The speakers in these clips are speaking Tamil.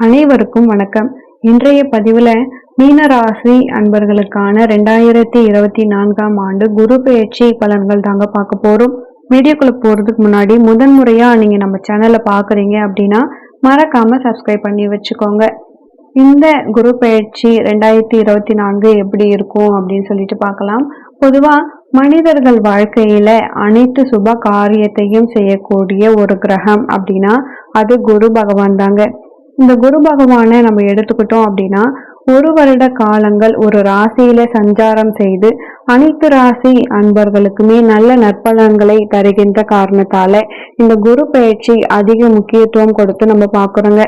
அனைவருக்கும் வணக்கம். இன்றைய பதிவுல மீனராசி அன்பர்களுக்கான 2024ஆம் ஆண்டு குரு பெயர்ச்சி பலன்கள் தாங்க பார்க்க போறோம். வீடியோக்குள்ள போறதுக்கு முன்னாடி முதன்முறையா நீங்க நம்ம சேனலை பாக்குறீங்க அப்படின்னா மறக்காம சப்ஸ்கிரைப் பண்ணி வச்சுக்கோங்க. இந்த குரு பெயர்ச்சி 2024 எப்படி இருக்கும் அப்படின்னு சொல்லிட்டு பார்க்கலாம். பொதுவா மனிதர்கள் வாழ்க்கையில அனைத்து சுப காரியத்தையும் செய்யக்கூடிய ஒரு கிரகம் அப்படின்னா அது குரு பகவான் தாங்க. இந்த குரு பகவானை நம்ம எடுத்துக்கிட்டோம் அப்படின்னா ஒரு வருட காலங்கள் ஒரு ராசியில சஞ்சாரம் செய்து அனைத்து ராசி அன்பர்களுக்குமே நல்ல நற்பலன்களை தருகின்ற காரணத்தால இந்த குரு பெயர்ச்சி அதிக முக்கியத்துவம் கொடுத்து நம்ம பார்க்கிறோங்க.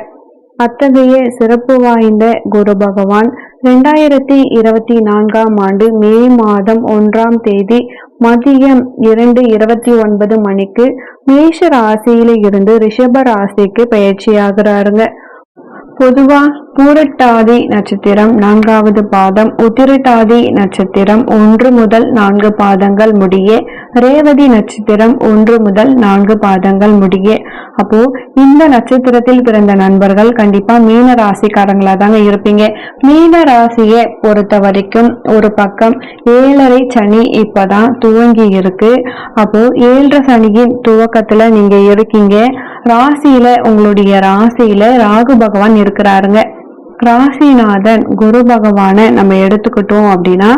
அத்தகைய சிறப்பு வாய்ந்த குரு பகவான் 2024ஆம் ஆண்டு மே மாதம் 1ஆம் தேதி மதியம் 2:29 மணிக்கு மேஷ ராசியில இருந்து ரிஷப ராசிக்கு பயிற்சியாகிறாருங்க. பொதுவா பூரட்டாதி நட்சத்திரம் 4வது பாதம், உத்திரட்டாதி நட்சத்திரம் 1 முதல் 4 பாதங்கள் முடிய, ரேவதி நட்சத்திரம் 1 முதல் 4 பாதங்கள் முடிய. அப்போ இந்த நட்சத்திரத்தில் பிறந்த நண்பர்கள் கண்டிப்பா மீன ராசிக்காரங்களா தாங்க இருப்பீங்க. மீன ராசியை பொறுத்த வரைக்கும் ஒரு பக்கம் 7.5 சனி இப்பதான் துவங்கி இருக்கு. அப்போ 7.5 சனியின் துவக்கத்துல நீங்க இருக்கீங்க. ராசியில உங்களுடைய ராசியில ராகு பகவான் இருக்கிறாருங்க. ராசிநாதன் குரு பகவானை நம்ம எடுத்துக்கிட்டோம் அப்படின்னா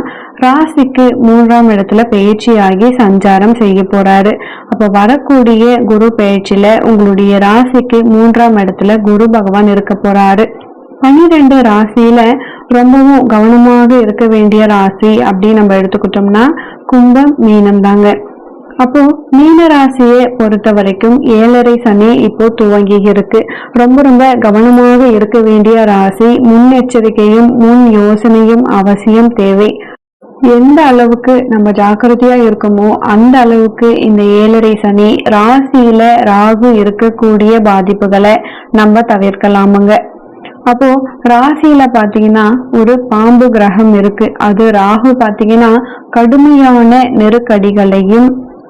ராசிக்கு 3ஆம் இடத்துல பயிற்சியாகி சஞ்சாரம் செய்ய போறாரு. அப்ப வரக்கூடிய குரு பயிற்சியில உங்களுடைய ராசிக்கு 3ஆம் இடத்துல குரு பகவான் இருக்க போறாரு. 12 ராசியில ரொம்பவும் கவனமாக இருக்க வேண்டிய ராசி அப்படின்னு நம்ம எடுத்துக்கிட்டோம்னா கும்பம், மீனம் தாங்க. அப்போ மீன ராசியை பொறுத்த வரைக்கும் 7.5 சனி இப்போ துவங்கி இருக்கு. ரொம்ப கவனமாக இருக்க வேண்டிய ராசி. முன்னெச்சரிக்கையும் முன் யோசனையும் அவசியம் தேவை. எந்த அளவுக்கு நம்ம ஜாக்கிரதையா இருக்கோமோ அந்த அளவுக்கு இந்த 7.5 சனி ராசியில ராகு இருக்கக்கூடிய பாதிப்புகளை நம்ம தவிர்க்கலாமுங்க. அப்போ ராசியில பாத்தீங்கன்னா ஒரு பாம்பு கிரகம் இருக்கு. அது ராகு பாத்தீங்கன்னா கடுமையான நெருக்கடிகளையும்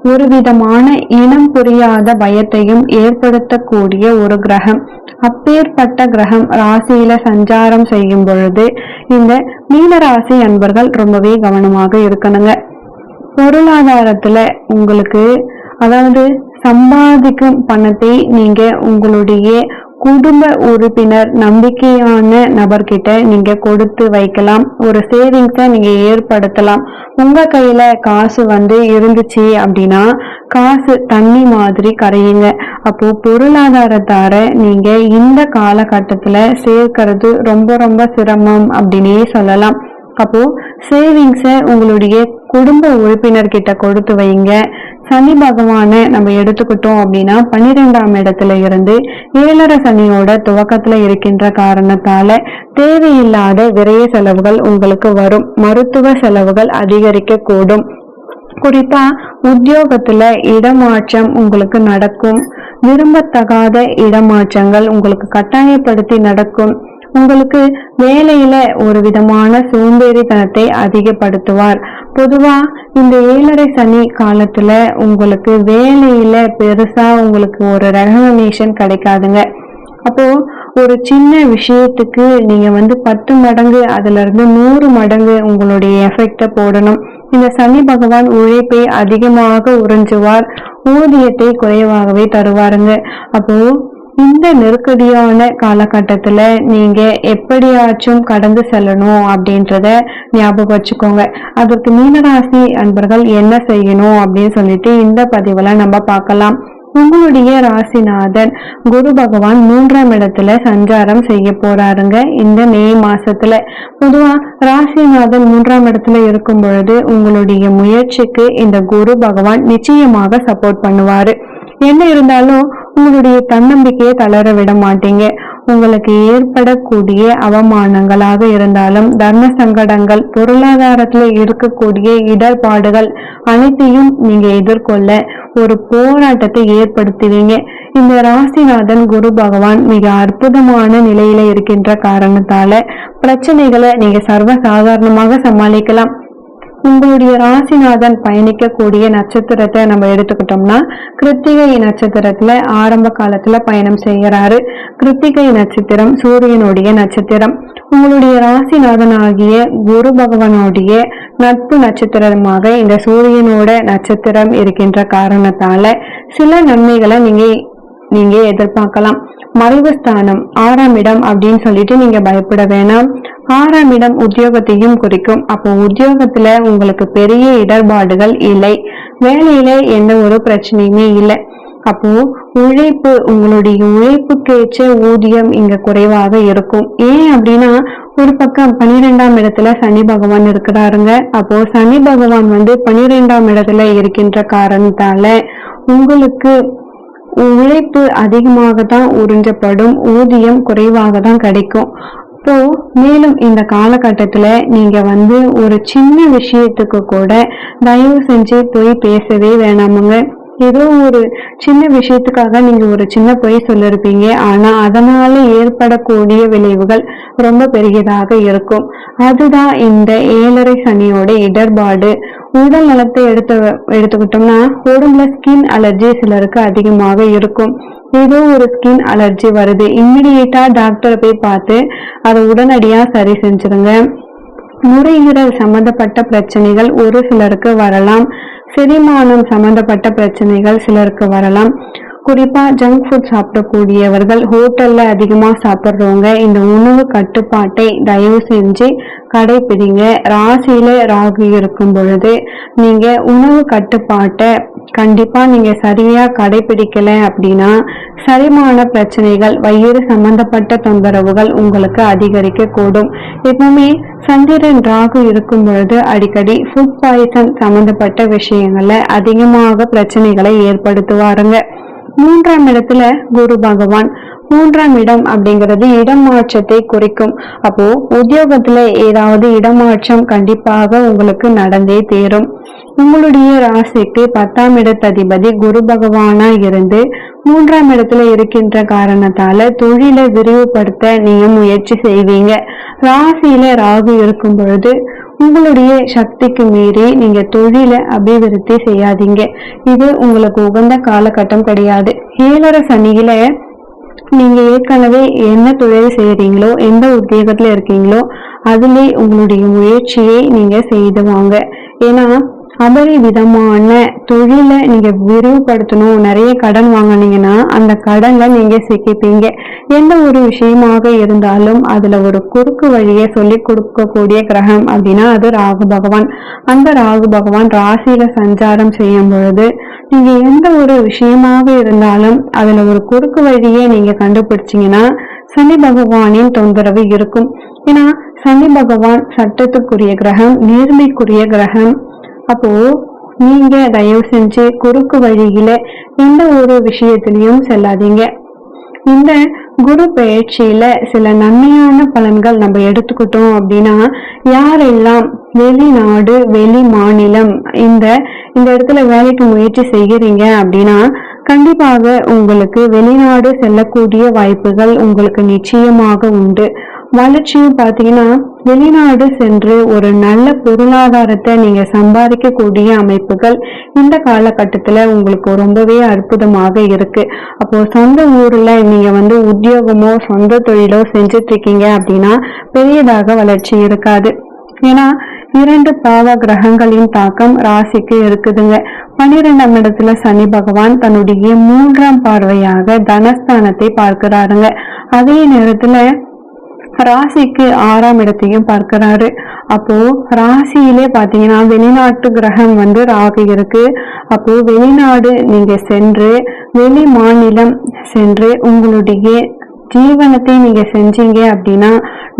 ஒரு விதமான இனம் புரியாத பயத்தையும் ஏற்படுத்தக்கூடிய ஒரு கிரகம். அப்பேற்பட்ட கிரகம் ராசியில சஞ்சாரம் செய்யும் பொழுது இந்த மீனராசி அன்பர்கள் ரொம்பவே கவனமாக இருக்கணுங்க. பொருளாதாரத்துல உங்களுக்கு அதாவது சம்பாதிக்கும் பணத்தை நீங்க உங்களுடைய குடும்ப உறுப்பினர் நம்பிக்கையான நபர்கிட்ட நீங்க கொடுத்து வைக்கலாம். ஒரு சேவிங்ஸை நீங்க ஏற்படுத்தலாம். உங்க கையில காசு இருந்துச்சு அப்படின்னா காசு தண்ணி மாதிரி கரையுங்க. அப்போ பொருளாதாரத்தார நீங்க இந்த காலகட்டத்துல சேர்க்கிறது ரொம்ப சிரமம் அப்படின்னே சொல்லலாம். அப்போ சேவிங்ஸை உங்களுடைய குடும்ப உறுப்பினர்கிட்ட கொடுத்து வைங்க. சனி பகவானை நம்ம எடுத்துக்கிட்டோம் அப்படின்னா 12ஆம் இடத்துல இருந்து 7.5 சனியோட துவக்கத்துல இருக்கின்ற காரணத்தால தேவையில்லாத விரய செலவுகள் உங்களுக்கு வரும். மருத்துவ செலவுகள் அதிகரிக்க கூடும். குறிப்பா உத்தியோகத்துல இடமாற்றம் உங்களுக்கு நடக்கும். விரும்பத்தகாத இடமாற்றங்கள் உங்களுக்கு கட்டாயப்படுத்தி நடக்கும். உங்களுக்கு வேலையில ஒரு விதமான சோம்பேறித்தனத்தை அதிகப்படுத்துவார். பொதுவா இந்த 7.5 சனி காலத்துல உங்களுக்கு வேலையில பெருசா உங்களுக்கு ஒரு ரெகக்னிஷன் கிடைக்காதுங்க. அப்போ ஒரு சின்ன விஷயத்துக்கு நீங்க 10 மடங்கு அதுல இருந்து 100 மடங்கு உங்களுடைய எஃபெக்ட போடணும். இந்த சனி பகவான் உழைப்பை அதிகமாக உறிஞ்சுவார், ஊதியத்தை குறைவாகவே தருவாருங்க. அப்போ இந்த நெருக்கடியான காலகட்டத்துல நீங்க எப்படியாச்சும் கடந்து செல்லணும் அப்படின்றத ஞாபகம் வச்சுக்கோங்க. அதற்கு மீனராசி அன்பர்கள் என்ன செய்யணும் அப்படின்னு சொல்லிட்டு இந்த பதிவுல நம்ம பார்க்கலாம். உங்களுடைய ராசிநாதன் குரு பகவான் 3ஆம் இடத்துல சஞ்சாரம் செய்ய போறாருங்க இந்த மே மாசத்துல. பொதுவா ராசிநாதன் 3ஆம் இடத்துல இருக்கும் பொழுது உங்களுடைய முயற்சிக்கு இந்த குரு பகவான் நிச்சயமாக சப்போர்ட் பண்ணுவாரு. என்ன இருந்தாலும் உங்களுடைய தன்னம்பிக்கையை தளர விட மாட்டீங்க. உங்களுக்கு ஏற்படக்கூடிய அவமானங்களாக இருந்தாலும் தர்ம சங்கடங்கள், பொருளாதாரத்துல இருக்கக்கூடிய இடர்பாடுகள் அனைத்தையும் நீங்க எதிர்கொள்ள ஒரு போராட்டத்தை ஏற்படுத்துவீங்க. இந்த ராசிநாதன் குரு பகவான் மிக அற்புதமான நிலையில இருக்கின்ற காரணத்தால பிரச்சனைகளை நீங்க சர்வ சாதாரணமாக சமாளிக்கலாம். உங்களுடைய ராசிநாதன் பயணிக்கக்கூடிய நட்சத்திரத்தை நம்ம எடுத்துக்கிட்டோம்னா கிருத்திகை நட்சத்திரத்துல ஆரம்ப காலத்துல பயணம் செய்கிறாரு. கிருத்திகை நட்சத்திரம் சூரியனுடைய நட்சத்திரம். உங்களுடைய ராசிநாதன் ஆகிய குரு பகவானுடைய நட்பு நட்சத்திரமாக இந்த சூரியனோட நட்சத்திரம் இருக்கின்ற காரணத்தால சில நன்மைகளை நீங்க எதிர்பார்க்கலாம். மறைவு ஸ்தானம் 6ஆம் இடம் அப்படின்னு சொல்லிட்டு நீங்க பயப்பட வேணாம். 6ஆம் இடம் உத்தியோகத்தையும் குறிக்கும். அப்போ உத்தியோகத்துல உங்களுக்கு பெரிய இடர்பாடுகள் இல்லை, வேலையில எந்த ஒரு பிரச்சனையுமே இல்லை. அப்போ உழைப்பு, உங்களுடைய உழைப்புக்கேற்ற ஊதியம் இங்க குறைவாக இருக்கும். ஏன் அப்படின்னா ஒரு பக்கம் 12ஆம் இடத்துல சனி பகவான் இருக்கிறாருங்க. அப்போ சனி பகவான் 12ஆம் இடத்துல இருக்கின்ற காரணத்தால உங்களுக்கு உழைப்பு அதிகமாக தான் உறிஞ்சப்படும், ஊதியம் குறைவாக தான் கிடைக்கும். இப்போ மேலும் இந்த காலகட்டத்துல நீங்க ஒரு சின்ன விஷயத்துக்கு கூட தயவு செஞ்சு போய் பேசவே வேணாமுங்க. ஏதோ ஒரு சின்ன விஷயத்துக்காக நீங்க ஒரு சின்ன பொய் சொல்லிருப்பீங்க, ஆனா அதனால ஏற்படக்கூடிய விளைவுகள் ரொம்ப பெரியதாக இருக்கும். அதுதான் இந்த 7.5 சனியோட இடர்பாடு. உடல் நலத்தை எடுத்துக்கிட்டோம்னா உடம்புல ஸ்கின் அலர்ஜி சிலருக்கு அதிகமாக இருக்கும். ஏதோ ஒரு ஸ்கின் அலர்ஜி வருது, இம்மிடியேட்டா டாக்டரை போய் பார்த்து அதை உடனடியா சரி செஞ்சிருங்க. நுரையீரல் சம்பந்தப்பட்ட பிரச்சனைகள் ஒரு சிலருக்கு வரலாம். செரிமானம் சம்பந்தப்பட்ட பிரச்சனைகள் சிலருக்கு வரலாம். குறிப்பா ஜங்க் ஃபுட் சாப்பிடக்கூடியவர்கள், ஹோட்டல்ல அதிகமா சாப்பிட்றவங்க இந்த உணவு கட்டுப்பாட்டை தயவு செஞ்சு கடைபிடிங்க. ராசியில ராகு இருக்கும் பொழுது நீங்க உணவு கட்டுப்பாட்டை கண்டிப்பா நீங்க சரியா கடைபிடிக்கல அப்படின்னா செரிமான பிரச்சனைகள், வயிறு சம்பந்தப்பட்ட தொந்தரவுகள் உங்களுக்கு அதிகரிக்க கூடும். எப்பவுமே சந்திரன் ராகு இருக்கும் பொழுது அடிக்கடி ஃபுட் பாய்சன் சம்பந்தப்பட்ட விஷயங்கள்ல அதிகமாக பிரச்சனைகளை ஏற்படுத்துவாருங்க. 3ஆம் இடத்துல குரு பகவான். 3ஆம் இடம் அப்படிங்கிறது இடமாற்றத்தை குறிக்கும். அப்போ உத்தியோகத்துல ஏதாவது இடமாற்றம் கண்டிப்பாக உங்களுக்கு நடந்தே தேரும். உங்களுடைய ராசிக்கு 10ஆம் இடத்ததிபதி குரு பகவானா இருந்து 3ஆம் இடத்துல இருக்கின்ற காரணத்தால தொழிலை விரிவுபடுத்த நீங்க முயற்சி செய்வீங்க. ராசியில ராகு இருக்கும் பொழுது உங்களுடைய சக்திக்கு மீறி நீங்க தொழிலை அபிவிருத்தி செய்யாதீங்க. இது உங்களுக்கு உகந்த காலகட்டம் கிடையாது. 7.5 சனியில நீங்க ஏற்கனவே என்ன தொழில் செய்யறீங்களோ, எந்த உத்தியோகத்துல இருக்கீங்களோ அதுல உங்களுடைய முயற்சியை நீங்க செய்துவாங்க. ஏன்னா அபரிவிதமான தொழிலை நீங்க விரிவுபடுத்தணும். நிறைய கடன் வாங்கினீங்கன்னா அந்த கடன்ல நீங்க சிக்கிப்பீங்க. எந்த ஒரு விஷயமாக இருந்தாலும் அதுல ஒரு குறுக்கு வழியை சொல்லி கொடுக்கக்கூடிய கிரகம் அப்படின்னா அது ராகு பகவான். அந்த ராகு பகவான் ராசியில சஞ்சாரம் செய்யும் பொழுது நீங்க எந்த ஒரு விஷயமாக இருந்தாலும் அதுல ஒரு குறுக்கு வழியை நீங்க கண்டுபிடிச்சீங்கன்னா சனி பகவானின் தொந்தரவு இருக்கும். ஏன்னா சனி பகவான் சட்டத்துக்குரிய கிரகம், நேர்மைக்குரிய கிரகம். அப்போ நீங்க தயவு செஞ்சு குறுக்கு வழியில எந்த ஒரு விஷயத்திலையும் செல்லாதீங்க. இந்த குரு பயிற்சியில சில நன்மையான பலன்கள் நம்ம எடுத்துக்கிட்டோம் அப்படின்னா, யாரெல்லாம் வெளிநாடு, வெளி மாநிலம் இந்த இடத்துல வேலைக்கு முயற்சி செய்கிறீங்க அப்படின்னா கண்டிப்பாக உங்களுக்கு வெளிநாடு செல்லக்கூடிய வாய்ப்புகள் உங்களுக்கு நிச்சயமாக உண்டு. வளர்ச்சியும் பாத்தீங்கன்னா வெளிநாடு சென்று ஒரு நல்ல பொருளாதாரத்தை நீங்க சம்பாதிக்கக்கூடிய அமைப்புகள் இந்த காலகட்டத்துல உங்களுக்கு ரொம்பவே அற்புதமாக இருக்கு. அப்போ சொந்த ஊர்ல நீங்க உத்தியோகமோ சொந்த தொழிலோ செஞ்சுட்டு இருக்கீங்க அப்படின்னா பெரியதாக வளர்ச்சி இருக்காது. ஏன்னா 2 பாவ கிரகங்களின் தாக்கம் ராசிக்கு இருக்குதுங்க. 12ஆம் இடத்துல சனி பகவான் தன்னுடைய 3ஆம் பார்வையாக தனஸ்தானத்தை பார்க்கிறாருங்க. அதே நேரத்துல ராசிக்கு 6ஆம் இடத்தையும் பார்க்கிறாரு. அப்போ ராசியிலே பாத்தீங்கன்னா வெளிநாட்டு கிரகம் ராகு இருக்கு. அப்போ வெளிநாடு நீங்க சென்று, வெளி மாநிலம் சென்று உங்களுடைய ஜீவனத்தை நீங்க செஞ்சீங்க அப்படின்னா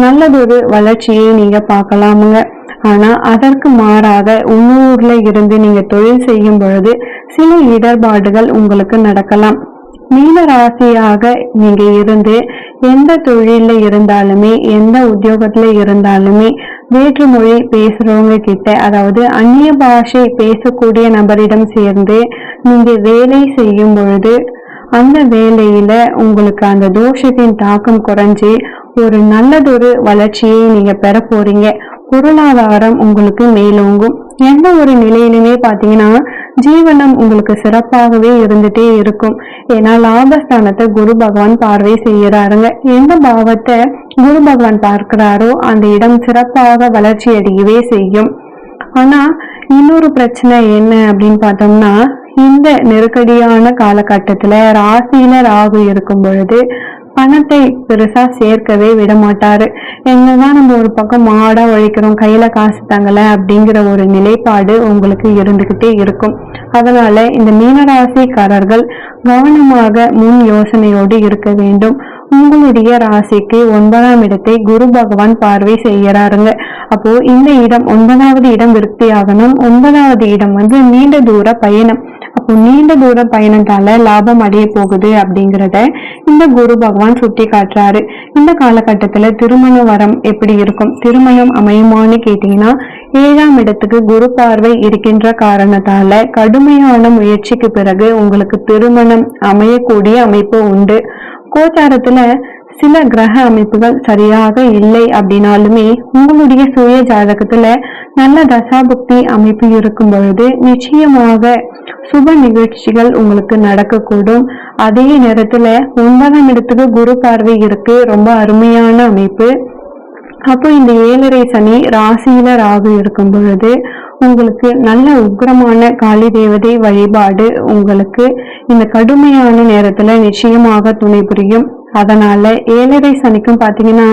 நல்லதொரு வளர்ச்சியை நீங்க பார்க்கலாமுங்க. ஆனா அதற்கு மாறாக உள்ளூர்ல இருந்து நீங்க தொழில் செய்யும் பொழுது சில இடர்பாடுகள் உங்களுக்கு நடக்கலாம். மீன ராசியாக நீங்க இருந்து எந்த தொழில இருந்தாலுமே, எந்த உத்தியோகத்துல இருந்தாலுமே வேற்றுமொழி பேசுறவங்க கிட்ட, அதாவது அந்நிய பாஷை பேசக்கூடிய நபரிடம் சேர்ந்து நீங்க வேலை செய்யும் பொழுது அந்த வேலையில உங்களுக்கு அந்த தோஷத்தின் தாக்கம் குறைஞ்சி ஒரு நல்லதொரு வளர்ச்சியை நீங்க பெற போறீங்க. பொருளாதாரம் உங்களுக்கு மேலோங்கும். எந்த ஒரு நிலையிலுமே பாத்தீங்கன்னா ஜீவனம் உங்களுக்கு சிறப்பாகவே இருந்துட்டே இருக்கும். ஏன்னா லாபஸ்தானத்தை குரு பகவான் பார்வை செய்யறாருங்க. எந்த பாவத்தை குரு பகவான் பார்க்கிறாரோ அந்த இடம் சிறப்பாக வளர்ச்சி அடையவே செய்யும். ஆனா இன்னொரு பிரச்சனை என்ன அப்படின்னு பார்த்தோம்னா, இந்த நெருக்கடியான காலகட்டத்துல ராசியில ராகு இருக்கும் பொழுது பணத்தை பெருசா சேர்க்கவே விட மாட்டாரு. என்னதான் நம்ம ஒரு பக்கம் மாடா உழைக்கிறோம், கையில காசு தங்கல அப்படிங்கிற ஒரு நிலைப்பாடு உங்களுக்கு இருந்துகிட்டே இருக்கும். அதனால இந்த மீனராசிக்காரர்கள் கவனமாக முன் யோசனையோடு இருக்க வேண்டும். உங்களுடைய ராசிக்கு 9ஆம் இடத்தை குரு பகவான் பார்வை செய்யறாருங்க. அப்போ இந்த இடம் 9வது இடம் விருத்தியாகணும். 9வது இடம் நீண்ட தூர பயணம். அப்போ நீண்ட தூர பயணத்தால லாபம் அடைய போகுது அப்படிங்கிறத இந்த குரு பகவான் சுட்டி காட்டுறாரு. இந்த காலகட்டத்துல திருமண வரம் எப்படி இருக்கும், திருமணம் அமையுமான்னு கேட்டீங்கன்னா 7ஆம் இடத்துக்கு குரு பார்வை இருக்கின்ற காரணத்தால கடுமையான முயற்சிக்கு பிறகு உங்களுக்கு திருமணம் அமையக்கூடிய அமைப்பு உண்டு. கோச்சாரத்துல சில கிரக அமைப்புகள் சரியாக இல்லை அப்படின்னாலுமே உங்களுடைய சுய ஜாதகத்துல நல்ல தசாபுக்தி அமைப்பு இருக்கும் பொழுது நிச்சயமாக சுப நிகழ்ச்சிகள் உங்களுக்கு நடக்கக்கூடும். அதே நேரத்துல 9ஆம் இடத்துக்கு குரு பார்வை இருக்கு, ரொம்ப அருமையான அமைப்பு. அப்போ இந்த 7.5 சனி ராசியில ராகு இருக்கும் பொழுது உங்களுக்கு நல்ல உக்கிரமான காளி தேவதை வழிபாடு உங்களுக்கு இந்த கடுமையான நேரத்துல நிச்சயமாக துணை புரியும். அதனால 7.5 சனிக்கும் பாத்தீங்கன்னா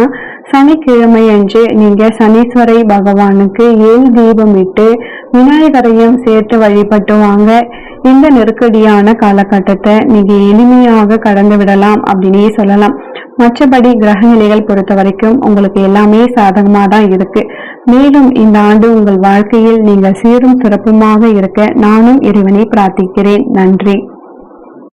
சனிக்கிழமை அன்று நீங்க சனீஸ்வரை பகவானுக்கு 7 தீபம் இட்டு விநாயகரையும் சேர்த்து வழிபட்டு வாங்க. இந்த நெருக்கடியான காலகட்டத்தை நீங்க எளிமையாக கடந்து விடலாம் அப்படின்னே சொல்லலாம். மற்றபடி கிரக நிலைகள் பொறுத்த வரைக்கும் உங்களுக்கு எல்லாமே சாதகமா தான் இருக்கு. மேலும் இந்த ஆண்டு உங்கள் வாழ்க்கையில் நீங்கள் சீரும் சிறப்புமாக இருக்க நானும் இறைவனை பிரார்த்திக்கிறேன். நன்றி.